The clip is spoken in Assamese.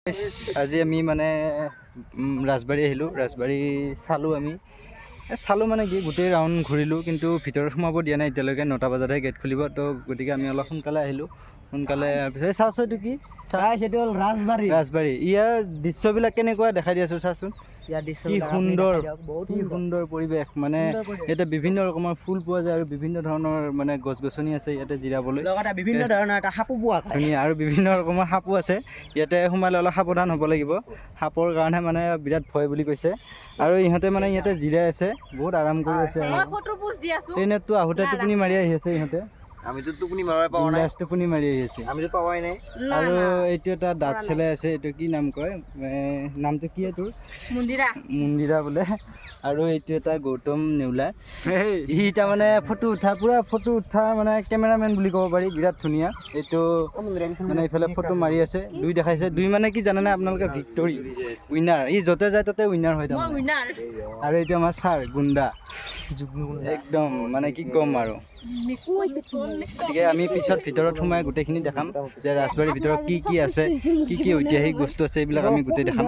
আজি আমি মানে ৰাজবাৰী আহিলোঁ। ৰাজবাৰী চালোঁ আমি চালোঁ মানে কি গোটেই ৰাউণ্ড ঘূৰিলোঁ, কিন্তু ভিতৰত সোমাব দিয়া নাই এতিয়ালৈকে। 9টা বজাতহে গেট খুলিব, তো গতিকে আমি অলপ সোনকালে আহিলোঁ। সোনকালে পিছত চাওঁচোন এইটো কি সেইটো হ'ল ৰাজবাৰী। ৰাজবাৰী। ইয়াৰ দৃশ্যবিলাক কেনেকুৱা দেখাই দি আছোঁ চাচোন। কি সুন্দৰ, কি সুন্দৰ পৰিৱেশ। মানে ইয়াতে বিভিন্ন ৰকমৰ ফুল পোৱা যায় আৰু বিভিন্ন ধৰণৰ মানে গছ গছনি আছে ইয়াতে জিৰাবলৈ। বিভিন্ন ধৰণৰ এটা সাপো পোৱা যায়। ধুনীয়া, আৰু বিভিন্ন ৰকমৰ সাপো আছে। ইয়াতে সোমালে অলপ সাৱধান হ'ব লাগিব, সাপৰ কাৰণে মানে বিৰাট ভয় বুলি কৈছে। আৰু ইহঁতে মানে ইয়াতে জিৰাই আছে, বহুত আৰাম কৰি আছে। ট্ৰেইনততো আহোঁতে টোপনি মাৰি আহি আছে ইহঁতে। আমিতো টোপনি মাৰাই পাৱা নাই, টোপনি মাৰি আহি আছে। আমিতো পাৱাই নাই। আৰু এইটো এটা দাঁত চেলাই আছে, এইটো কি নাম কয়, নামটো কি এইটো? মুন্দিৰা বোলে। আৰু এইটো এটা গৌতম নেউলা। সি তাৰমানে ফটো উঠা, পুৰা ফটো উঠা মানে কেমেৰামেন বুলি ক'ব পাৰি। বিৰাট ধুনীয়া। এইটো মানে এইফালে ফটো মাৰি আছে। 2 দেখাইছে। 2 মানে কি জানেনে আপোনালোকে? Victory, winner. ই য'তে যায় ত'তে উইনাৰ হয় তাৰমানে। আৰু এইটো আমাৰ ছাৰ গুণ্ডা, একদম মানে কি ক'ম আৰু। গতিকে আমি পিছত ভিতৰত সোমাই গোটেইখিনি দেখাম যে ৰাজবাৰীৰ ভিতৰত কি কি আছে, কি কি ঐতিহাসিক বস্তু আছে, এইবিলাক আমি গোটেই দেখাম।